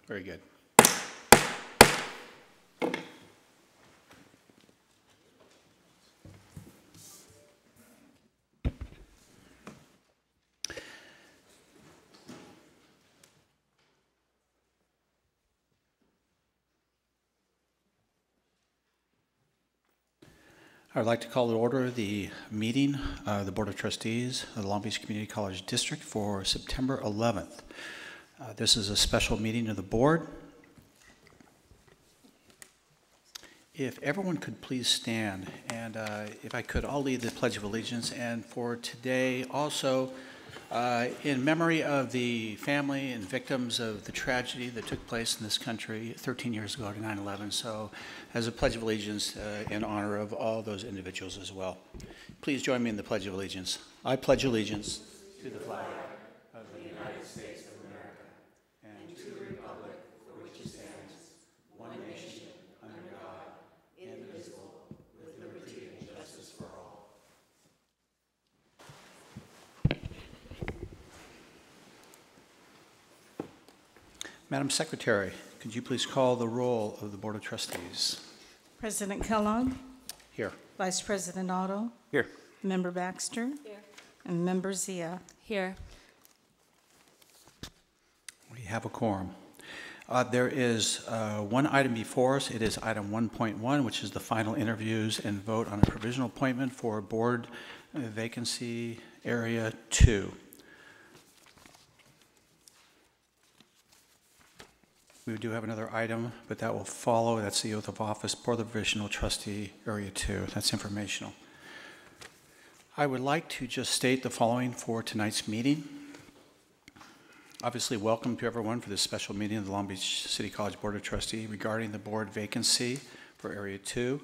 Very good. I would like to call to order the meeting of the Board of Trustees of the Long Beach Community College District for September 11th. This is a special meeting of the board. If everyone could please stand, and if I could, I'll lead the Pledge of Allegiance. And for today also, in memory of the family and victims of the tragedy that took place in this country 13 years ago to 9/11. So as a Pledge of Allegiance in honor of all those individuals as well. Please join me in the Pledge of Allegiance. I pledge allegiance to the flag of the United States of America and to the republic for which it stands, one nation, under God, indivisible, with liberty and justice for all. Madam Secretary, could you please call the roll of the Board of Trustees? President Kellogg. Here. Vice President Otto. Here. Member Baxter. Here. And Member Zia. Here. We have a quorum. There is one item before us. It is item 1.1, which is the final interviews and vote on a provisional appointment for board vacancy area 2. We do have another item, but that will follow. That's the oath of office for the provisional trustee area 2. That's informational. I would like to just state the following for tonight's meeting. Obviously, welcome to everyone for this special meeting of the Long Beach City College Board of Trustees regarding the board vacancy for area 2.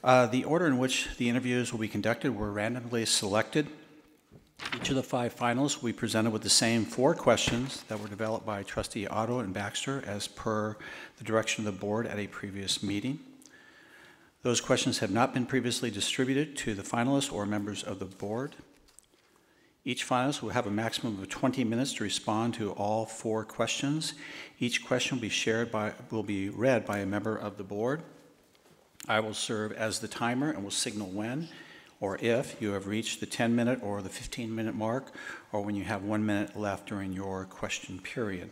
The order in which the interviews will be conducted were randomly selected. Each of the 5 finalists will be presented with the same 4 questions that were developed by Trustee Otto and Baxter as per the direction of the board at a previous meeting. Those questions have not been previously distributed to the finalists or members of the board. Each finalist will have a maximum of 20 minutes to respond to all 4 questions. Each question will be read by a member of the board. I will serve as the timer and will signal when or if you have reached the 10-minute or the 15-minute mark, or when you have 1 minute left during your question period.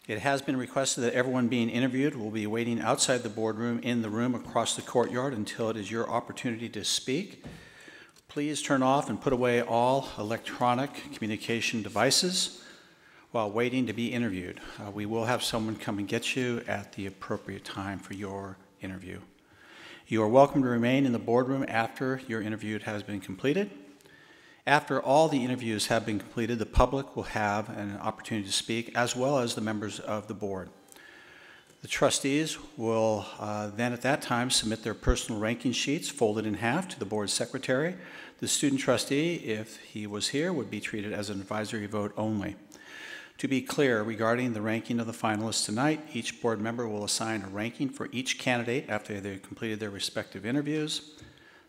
It has been requested that everyone being interviewed will be waiting outside the boardroom in the room across the courtyard until it is your opportunity to speak. Please turn off and put away all electronic communication devices while waiting to be interviewed. We will have someone come and get you at the appropriate time for your interview. You are welcome to remain in the boardroom after your interview has been completed. After all the interviews have been completed, the public will have an opportunity to speak, as well as the members of the board. The trustees will then at that time submit their personal ranking sheets folded in half to the board secretary. The student trustee, if he was here, would be treated as an advisory vote only. To be clear, regarding the ranking of the finalists tonight, each board member will assign a ranking for each candidate after they've completed their respective interviews.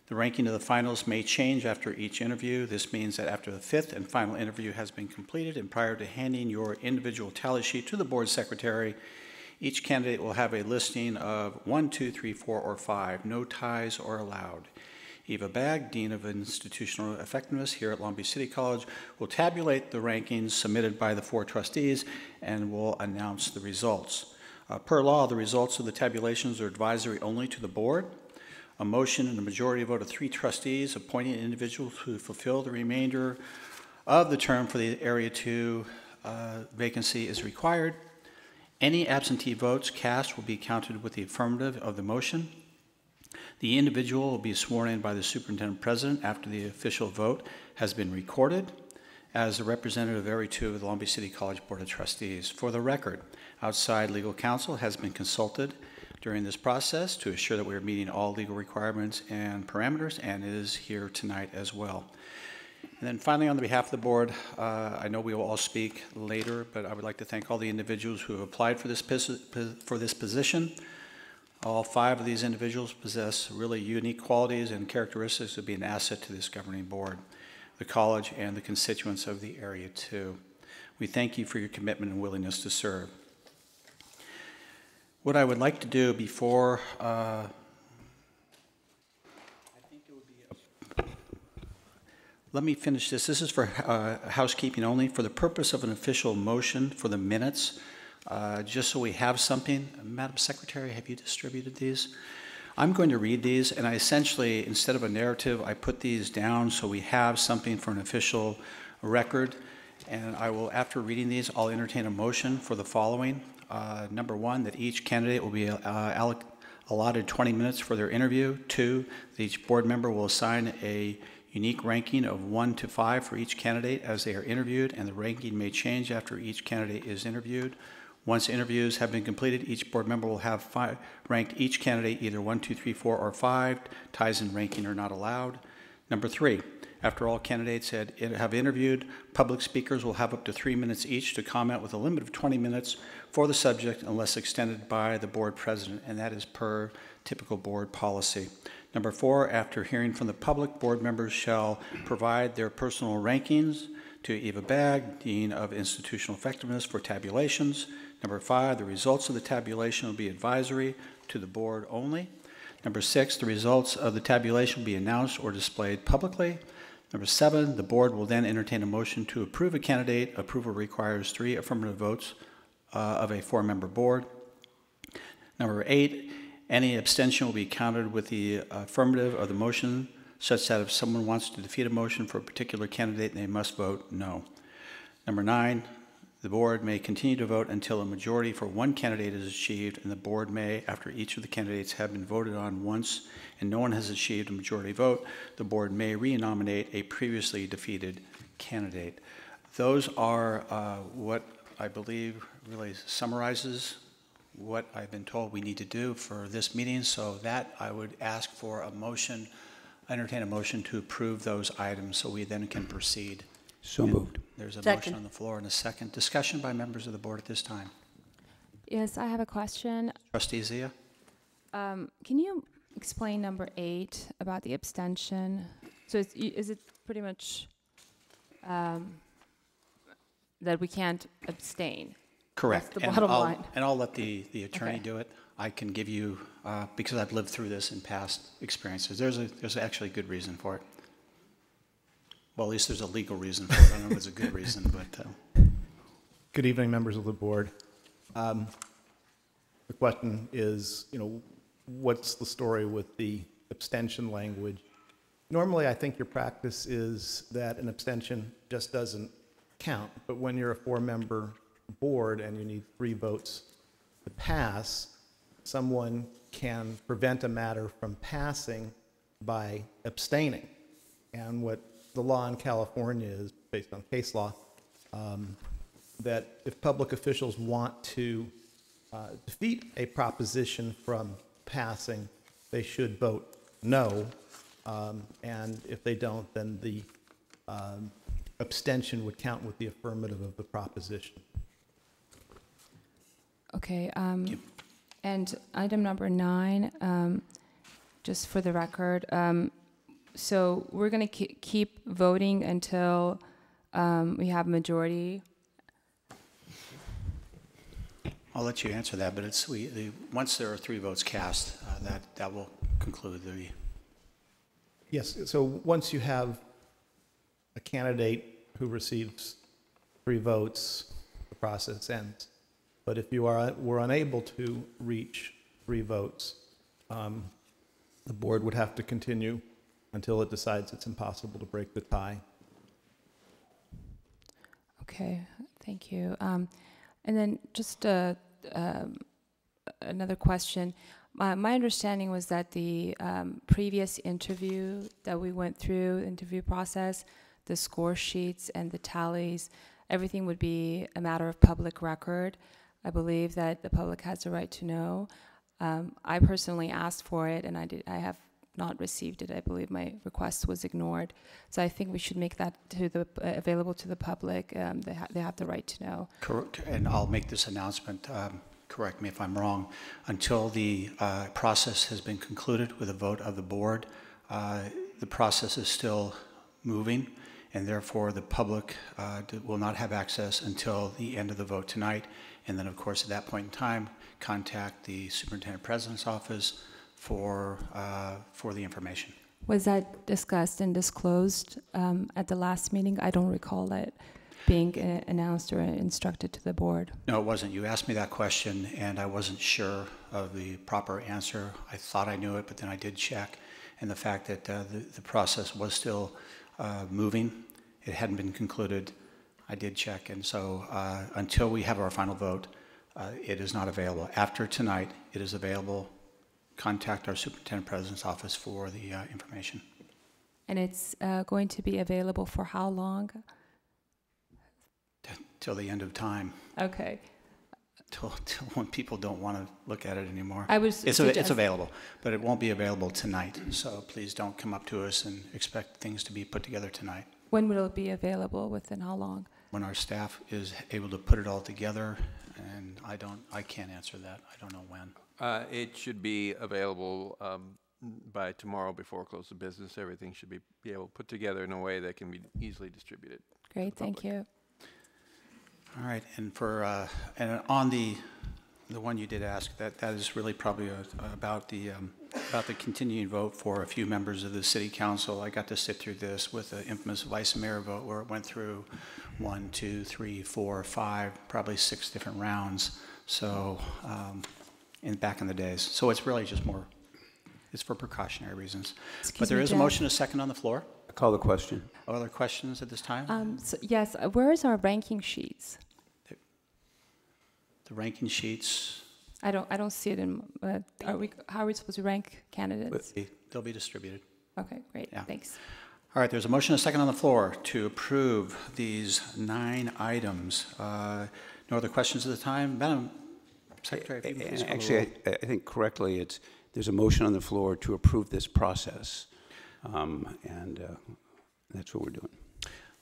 The ranking of the finalists may change after each interview. This means that after the 5th and final interview has been completed and prior to handing your individual tally sheet to the board secretary, each candidate will have a listing of 1, 2, 3, 4, or 5. No ties are allowed. Eva Bagg, Dean of Institutional Effectiveness here at Long Beach City College, will tabulate the rankings submitted by the 4 trustees and will announce the results. Per law, the results of the tabulations are advisory only to the board. A motion and a majority vote of 3 trustees appointing individuals who fulfill the remainder of the term for the Area 2 vacancy is required. Any absentee votes cast will be counted with the affirmative of the motion. The individual will be sworn in by the superintendent president after the official vote has been recorded as a representative of Area 2 of the Long Beach City College Board of Trustees. For the record, outside legal counsel has been consulted during this process to assure that we are meeting all legal requirements and parameters, and is here tonight as well. And then finally, on the behalf of the board, I know we will all speak later, but I would like to thank all the individuals who have applied for this position. All 5 of these individuals possess really unique qualities and characteristics to be an asset to this governing board, the college, and the constituents of the Area 2. We thank you for your commitment and willingness to serve. What I would like to do before, let me finish this. This is for housekeeping only. For the purpose of an official motion for the minutes, just so we have something. Madam Secretary, have you distributed these? I'm going to read these, and I essentially, instead of a narrative, I put these down so we have something for an official record. And I will, after reading these, I'll entertain a motion for the following. Number one, that each candidate will be allotted 20 minutes for their interview. Two, that each board member will assign a unique ranking of 1 to 5 for each candidate as they are interviewed, and the ranking may change after each candidate is interviewed. Once interviews have been completed, each board member will have ranked each candidate either 1, 2, 3, 4, or 5. Ties in ranking are not allowed. Number 3, after all candidates have interviewed, public speakers will have up to 3 minutes each to comment with a limit of 20 minutes for the subject unless extended by the board president, and that is per typical board policy. Number 4, after hearing from the public, board members shall provide their personal rankings to Eva Bagg, Dean of Institutional Effectiveness, for tabulations. Number 5, the results of the tabulation will be advisory to the board only. Number 6, the results of the tabulation will be announced or displayed publicly. Number 7, the board will then entertain a motion to approve a candidate. Approval requires 3 affirmative votes of a 4-member board. Number 8, any abstention will be counted with the affirmative of the motion, such that if someone wants to defeat a motion for a particular candidate, they must vote no. Number 9, the board may continue to vote until a majority for one candidate is achieved, and the board may, after each of the candidates have been voted on once and no one has achieved a majority vote, the board may re-nominate a previously defeated candidate. Those are what I believe really summarizes what I've been told we need to do for this meeting. So that I would ask for a motion, entertain a motion to approve those items so we then can proceed. So moved. There's a Second. motion on the floor and a second. Discussion by members of the board at this time. Yes, I have a question. Trustee Zia? Can you explain number 8 about the abstention? So is it pretty much that we can't abstain? Correct. That's the bottom line. And I'll let the attorney Okay. do it. I can give you, because I've lived through this in past experiences, there's actually a good reason for it. Well, at least there's a legal reason for it. I don't know if it's a good reason, but Good evening, members of the board. The question is, what's the story with the abstention language? Normally, I think your practice is that an abstention just doesn't count, but when you're a 4-member board and you need 3 votes to pass, someone can prevent a matter from passing by abstaining. And what the law in California is, based on case law, that if public officials want to defeat a proposition from passing, they should vote no. And if they don't, then the abstention would count with the affirmative of the proposition. Okay. And item number 9, just for the record, so we're going to keep voting until we have majority. I'll let you answer that. But once there are 3 votes cast, that will conclude the. Yes, so once you have a candidate who receives 3 votes, the process ends. But if you were unable to reach 3 votes, the board would have to continue until it decides it's impossible to break the tie. Okay, thank you. And then just another question. My understanding was that the previous interview that we went through, interview process, the score sheets and the tallies, everything would be a matter of public record. I believe that the public has the right to know. I personally asked for it, and I have not received it. I believe my request was ignored. So I think we should make that available to the public. They have the right to know. Correct. And I'll make this announcement. Correct me if I'm wrong. Until the process has been concluded with a vote of the board, the process is still moving. and therefore the public will not have access until the end of the vote tonight. And then, of course, at that point in time, contact the Superintendent President's office for the information. Was that discussed and disclosed at the last meeting? I don't recall it being announced or instructed to the board. No, it wasn't. You asked me that question, and I wasn't sure of the proper answer. I thought I knew it, but then I did check. And the fact that the process was still moving, it hadn't been concluded, I did check. And so until we have our final vote, it is not available. After tonight, it is available. Contact our Superintendent President's office for the information. And it's going to be available for how long? Till the end of time. Okay. Till when people don't want to look at it anymore. It's It's available, but it won't be available tonight. So please don't come up to us and expect things to be put together tonight. When will it be available? Within how long? When our staff is able to put it all together, and I can't answer that. I don't know when. It should be available by tomorrow before close of business. Everything should be able to put together in a way that can be easily distributed. Great, thank you. All right, and and on the one you did ask, that is really probably about the continuing vote for a few members of the City Council. I got to sit through this with the infamous Vice Mayor vote, where it went through 1, 2, 3, 4, 5, probably 6 different rounds. So, back in the days. So it's really just more. It's for precautionary reasons. But there is a motion, a second on the floor. I call the question. Other questions at this time? Yes, where is our ranking sheets? The ranking sheets, I don't see it in. How are we supposed to rank candidates? they'll be distributed. Okay, great. Yeah. Thanks. All right, there's a motion, a second on the floor to approve these 9 items. No other questions at the time? Madam Secretary, if you can please call the Actually, roll. I think correctly, there's a motion on the floor to approve this process, and that's what we're doing.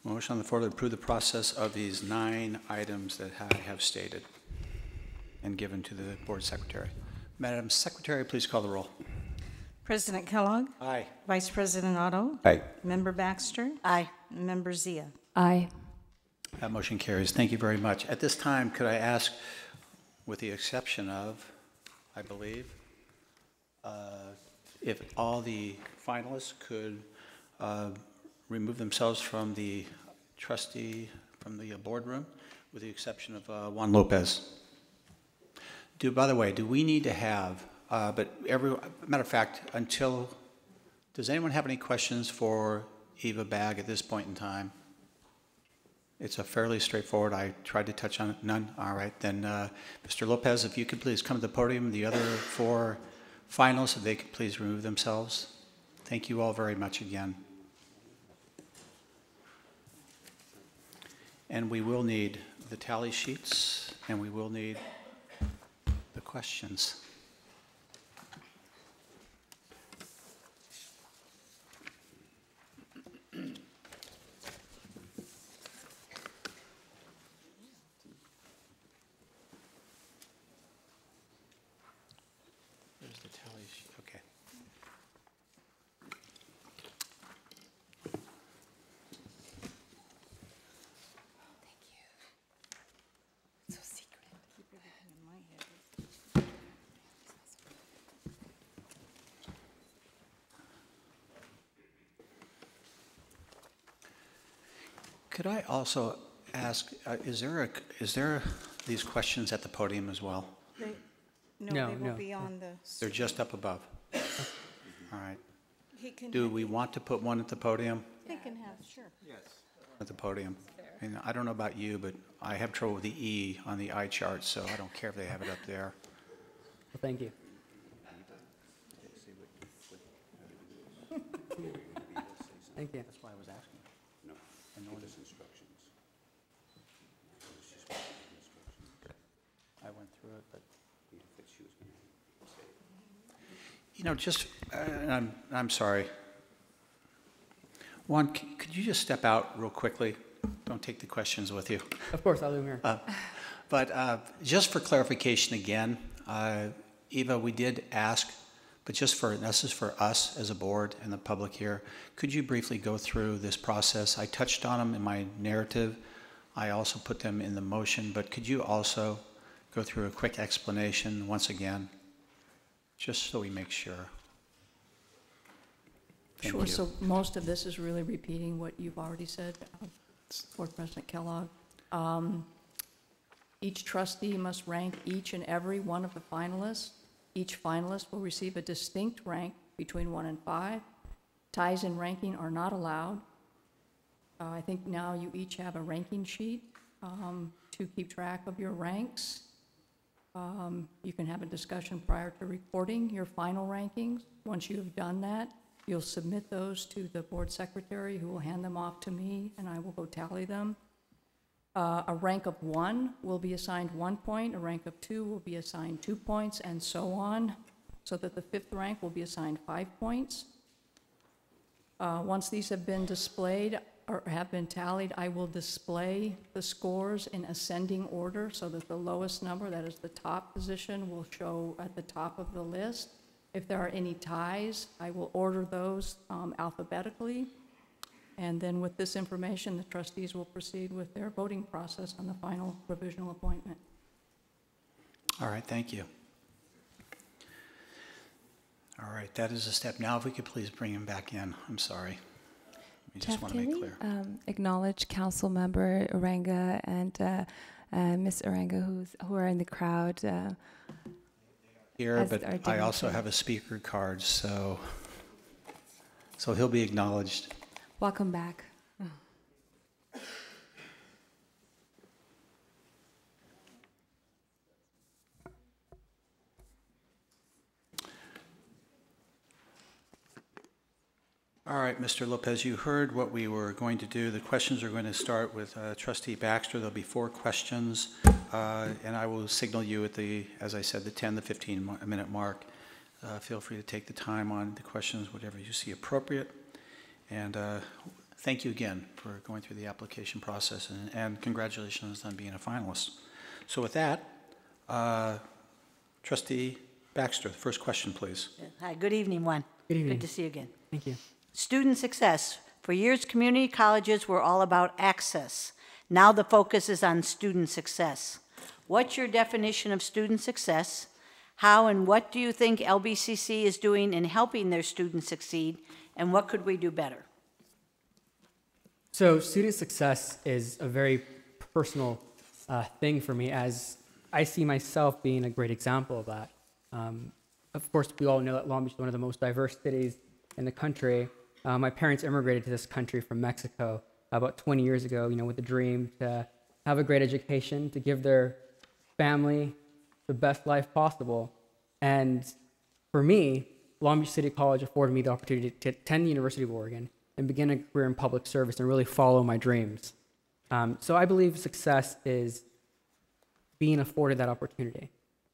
Motion on the floor to approve the process of these 9 items that I have stated and given to the Board Secretary. Madam Secretary, please call the roll. President Kellogg, Aye. Vice President Otto, Aye. Member Baxter, Member Zia. Aye. That motion carries. Thank you very much. At this time, could I ask, with the exception of, I believe, if all the finalists could remove themselves from the boardroom, with the exception of Juan Lopez. By the way, do we need to have, matter of fact, does anyone have any questions for Eva Bagg at this point in time? It's a fairly straightforward, I tried to touch on it, none? All right, then Mr. Lopez, if you could please come to the podium, the other 4 finalists, if they could please remove themselves. Thank you all very much again. And we will need the tally sheets, and we will need the questions. There's the tally sheet, okay. Could I also ask, is there these questions at the podium as well? No, they will be on the. They're just up above. All right. He can. Do we want to put one at the podium? He can have, sure. At the podium. And I don't know about you, but I have trouble with the E on the eye chart, so I don't care if they have it up there. Well, thank you. Thank you. That's why I was asking. No, just instructions. I went through it, but. That she was going to say. You know, just, and I'm sorry. Juan, could you just step out real quickly? Don't take the questions with you. Of course, I'll do them here. But just for clarification again, Eva, we did ask But this is for us as a board and the public here. Could you briefly go through this process? I touched on them in my narrative. I also put them in the motion, but could you also go through a quick explanation once again, just so we make sure? Thank Sure, you. so most of this is really repeating what you've already said, Board President Kellogg. Each trustee must rank each and every one of the finalists. Each finalist will receive a distinct rank between 1 and 5. Ties in ranking are not allowed. I think now you each have a ranking sheet to keep track of your ranks. You can have a discussion prior to recording your final rankings. Once you have done that, you'll submit those to the board secretary, who will hand them off to me, and I will go tally them. A rank of 1 will be assigned 1 point, a rank of 2 will be assigned 2 points, and so on, so that the 5th rank will be assigned 5 points. Once these have been displayed or have been tallied, I will display the scores in ascending order so that the lowest number, that is the top position, will show at the top of the list. If there are any ties, I will order those alphabetically. And then with this information, the trustees will proceed with their voting process on the final provisional appointment. All right, thank you. All right, that is a step. Now, if we could please bring him back in. I'm sorry. We just Jeff, want to can make we clear. acknowledge Council Member Uranga and Ms. Uranga who are in the crowd? Here, as but our I also dignitary. have a speaker card, so he'll be acknowledged. Welcome back. All right, Mr. Lopez, you heard what we were going to do. The questions are going to start with Trustee Baxter. There'll be 4 questions, and I will signal you at the, as I said, the 10 to 15-minute mark. Feel free to take the time on the questions, whatever you see appropriate. And thank you again for going through the application process, and congratulations on being a finalist. So with that, Trustee Baxter, the first question, please. Hi, good evening, one. Good evening. Good to see you again. Thank you. Student success. For years, community colleges were all about access. Now the focus is on student success. What's your definition of student success? How and what do you think LBCC is doing in helping their students succeed, and what could we do better? So student success is a very personal thing for me, as I see myself being a great example of that. Of course, we all know that Long Beach is one of the most diverse cities in the country. My parents immigrated to this country from Mexico about 20 years ago, with the dream to have a great education, to give their family the best life possible. And for me, Long Beach City College afforded me the opportunity to attend the University of Oregon and begin a career in public service and really follow my dreams. So I believe success is being afforded that opportunity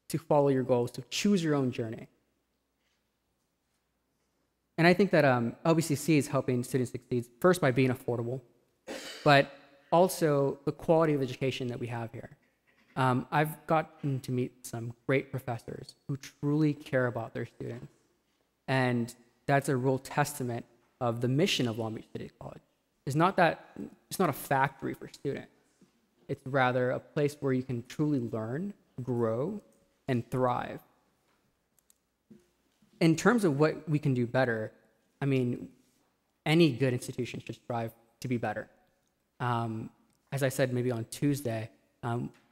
to follow your goals, to choose your own journey. And I think that LBCC is helping students succeed, first by being affordable, but also the quality of education that we have here. I've gotten to meet some great professors who truly care about their students. And that's a real testament of the mission of Long Beach City College. It's not a factory for students. It's rather a place where you can truly learn, grow, and thrive. In terms of what we can do better, I mean, any good institution should strive to be better. As I said maybe on Tuesday,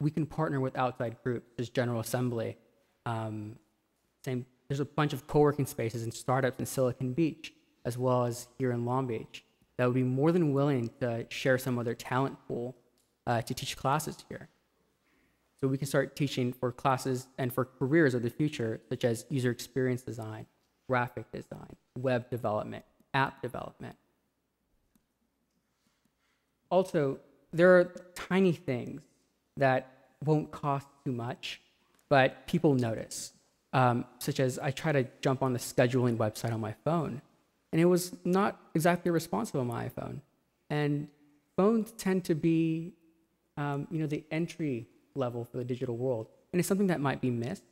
we can partner with outside groups, there's General Assembly. There's a bunch of co-working spaces and startups in Silicon Beach, as well as here in Long Beach, that would be more than willing to share some of their talent pool to teach classes here. So we can start teaching for classes and for careers of the future, such as user experience design, graphic design, web development, app development. Also, there are tiny things that won't cost too much, but people notice, such as I try to jump on the scheduling website on my phone, and it was not exactly responsive on my iPhone. And phones tend to be, the entry level for the digital world, and it's something that might be missed.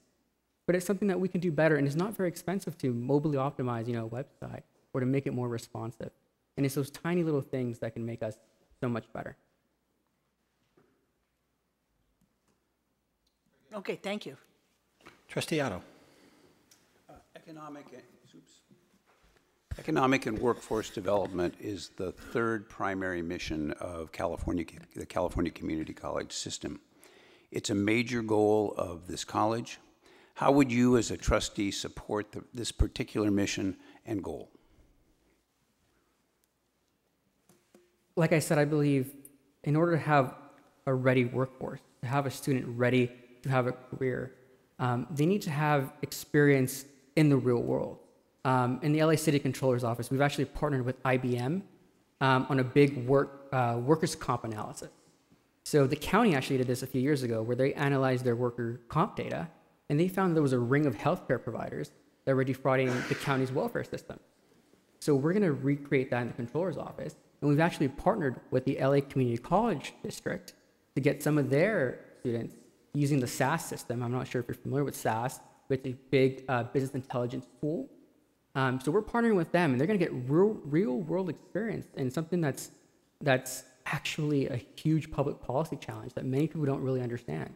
but it's something that we can do better, and it's not very expensive to mobily optimize, a website or to make it more responsive. And it's those tiny little things that can make us so much better. Okay, thank you. Trustee Otto. Economic and workforce development is the third primary mission of the California Community College system. It's a major goal of this college. How would you as a trustee support this particular mission and goal? Like I said, I believe in order to have a ready workforce, to have a student ready to have a career, they need to have experience in the real world. In the LA City Controller's Office, we've actually partnered with IBM on a big workers' comp analysis. So the county actually did this a few years ago, where they analyzed their worker comp data, and they found there was a ring of healthcare providers that were defrauding the county's welfare system. So we're going to recreate that in the Controller's Office, and we've actually partnered with the LA Community College District to get some of their students using the SAS system. I'm not sure if you're familiar with SAS, but it's a big business intelligence tool. So we're partnering with them, and they're going to get real world experience in something that's actually a huge public policy challenge that many people don't really understand.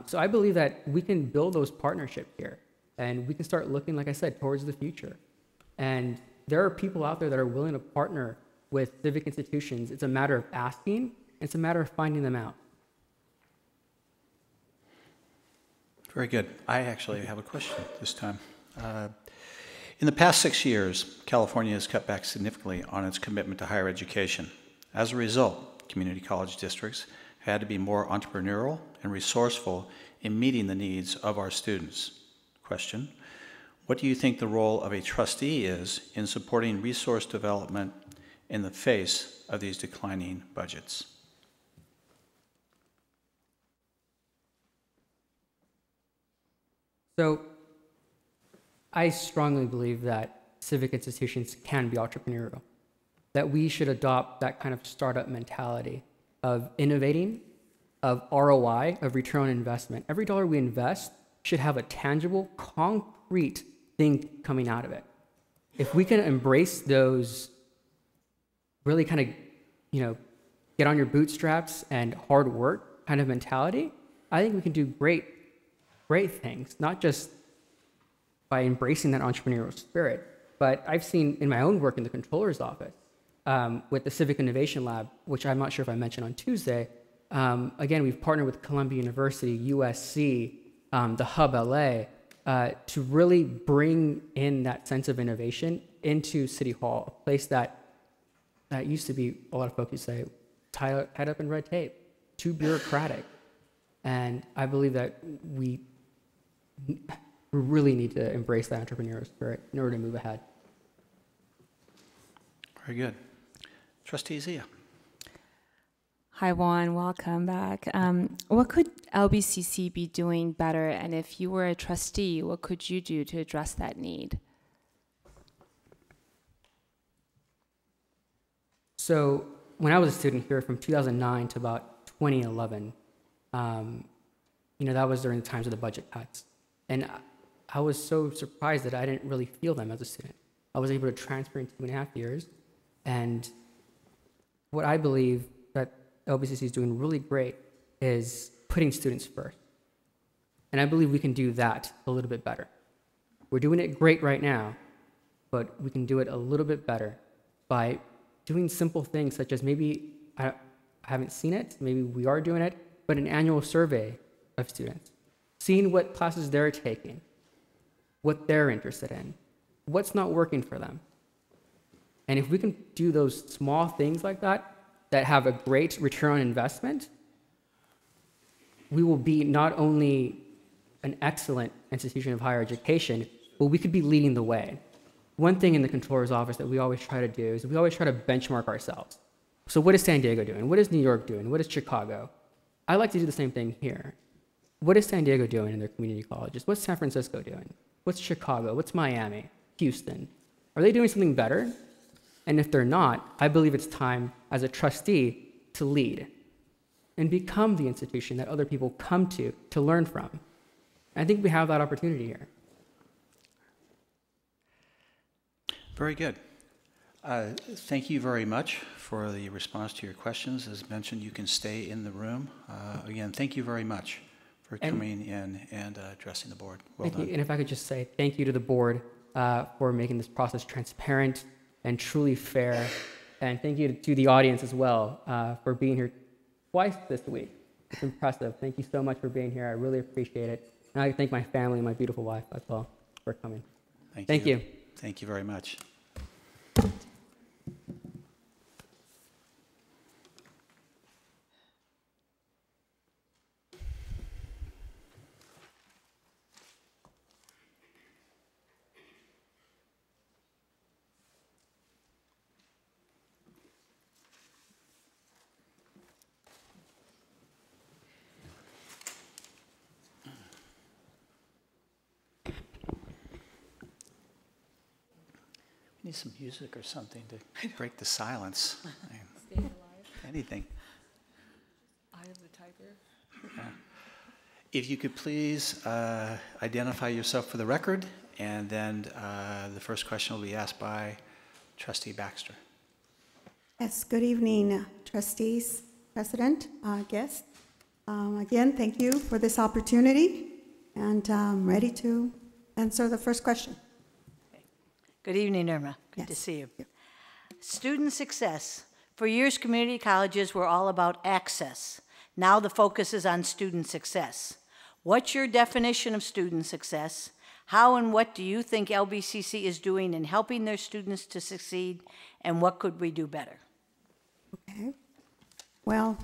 So I believe that we can build those partnerships here, and we can start looking, like I said, towards the future. And there are people out there that are willing to partner with civic institutions. It's a matter of asking, it's a matter of finding them out. Very good. I actually have a question this time. In the past 6 years, California has cut back significantly on its commitment to higher education. As a result, community college districts had to be more entrepreneurial and resourceful in meeting the needs of our students. Question: what do you think the role of a trustee is in supporting resource development in the face of these declining budgets? So I strongly believe that civic institutions can be entrepreneurial, that we should adopt that kind of startup mentality of innovating, of ROI, of return on investment. Every dollar we invest should have a tangible, concrete thing coming out of it. If we can embrace those really kind of, get on your bootstraps and hard work kind of mentality, I think we can do great things, not just by embracing that entrepreneurial spirit. But I've seen in my own work in the Controller's Office, with the Civic Innovation Lab, which I'm not sure if I mentioned on Tuesday, again, we've partnered with Columbia University, USC, the Hub LA, to really bring in that sense of innovation into City Hall, a place that used to be, a lot of folks would say, tied up in red tape, too bureaucratic. And I believe that we really need to embrace that entrepreneurial spirit in order to move ahead. Very good. Trustee Zia. Hi, Juan. Welcome back. What could LBCC be doing better? And if you were a trustee, what could you do to address that need? So when I was a student here from 2009 to about 2011, that was during the times of the budget cuts. And I was so surprised that I didn't really feel them as a student. I was able to transfer in 2.5 years. And what I believe that LBCC is doing really great is putting students first. And I believe we can do that a little bit better. We're doing it great right now, but we can do it a little bit better by doing simple things such as maybe, I haven't seen it, maybe we are doing it, but an annual survey of students, seeing what classes they're taking, what they're interested in, what's not working for them. And if we can do those small things like that, that have a great return on investment, we will be not only an excellent institution of higher education, but we could be leading the way. One thing in the Controller's Office that we always try to do is we always try to benchmark ourselves. So what is San Diego doing? What is New York doing? What is Chicago? I like to do the same thing here. What is San Diego doing in their community colleges? What's San Francisco doing? What's Chicago? What's Miami? Houston? Are they doing something better? And if they're not, I believe it's time as a trustee to lead and become the institution that other people come to learn from. I think we have that opportunity here. Very good. Thank you very much for the response to your questions. As mentioned, you can stay in the room. Again, thank you very much for coming in and addressing the board. Well done. Thank you. And if I could just say thank you to the board for making this process transparent and truly fair. And thank you to the audience as well for being here twice this week. It's impressive. Thank you so much for being here. I really appreciate it. And I thank my family and my beautiful wife as well for coming. Thank you. Thank you very much. We need some music or something to break the silence. Anything. Eye of the tiger. Yeah. If you could please identify yourself for the record, and then the first question will be asked by Trustee Baxter. Yes, good evening, trustees, president, guests. Again, thank you for this opportunity, and I'm ready to answer the first question. Good evening, Irma. Good to see you. Student success. For years, community colleges were all about access. Now the focus is on student success. What's your definition of student success? How and what do you think LBCC is doing in helping their students to succeed, and what could we do better? Okay. Well,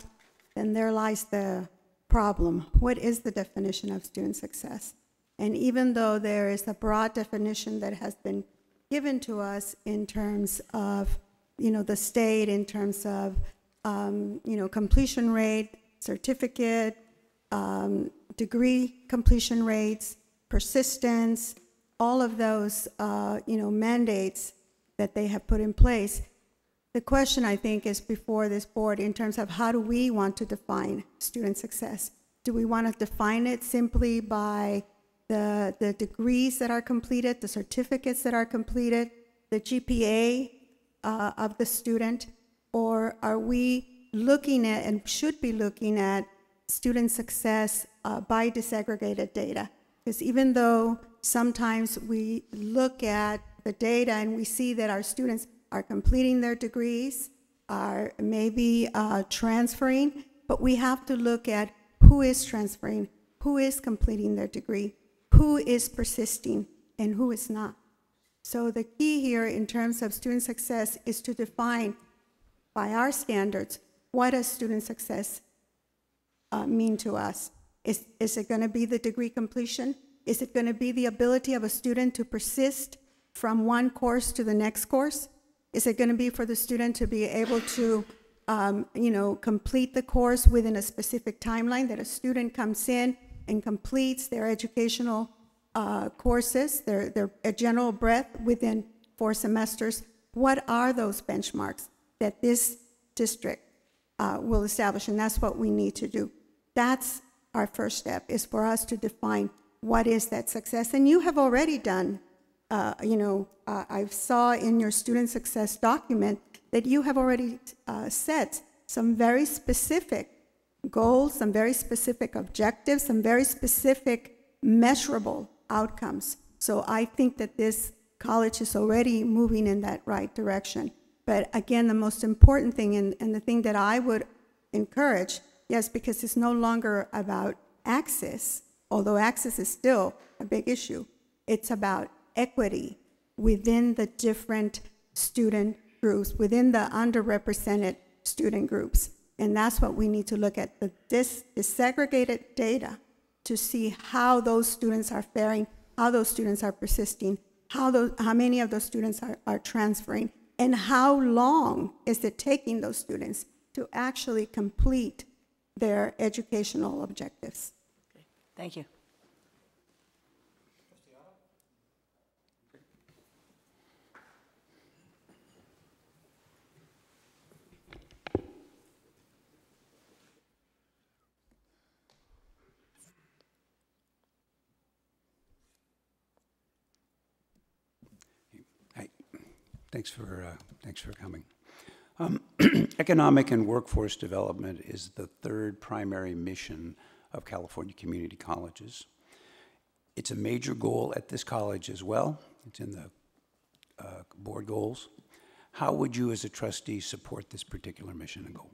then there lies the problem. What is the definition of student success? And even though there is a broad definition that has been given to us in terms of, the state, in terms of, completion rate, certificate, degree completion rates, persistence, all of those, mandates that they have put in place. The question, I think, is before this board in terms of how do we want to define student success? Do we want to define it simply by the degrees that are completed, the certificates that are completed, the GPA of the student, or are we looking at and should be looking at student success by disaggregated data? Because even though sometimes we look at the data and we see that our students are completing their degrees, are maybe transferring, but we have to look at who is transferring, who is completing their degree, who is persisting, and who is not. So the key here in terms of student success is to define, by our standards, what does student success mean to us? Is it going to be the degree completion? Is it going to be the ability of a student to persist from one course to the next course? Is it going to be for the student to be able to, complete the course within a specific timeline, that a student comes in and completes their educational courses, their general breadth within 4 semesters? What are those benchmarks that this district will establish? And that's what we need to do. That's our first step, is for us to define what is that success. And you have already done, I saw in your student success document that you have already set some very specific goals, some very specific objectives, some very specific measurable outcomes. So I think that this college is already moving in that right direction. But again, the most important thing, and the thing that I would encourage, yes, because it's no longer about access, although access is still a big issue, it's about equity within the different student groups, within the underrepresented student groups. And that's what we need to look at, the disaggregated data, to see how those students are faring, how those students are persisting, how many of those students are transferring, and how long is it taking those students to actually complete their educational objectives. Thank you. Thanks for coming. Economic and workforce development is the third primary mission of California Community Colleges. It's a major goal at this college as well. It's in the board goals. How would you as a trustee support this particular mission and goal?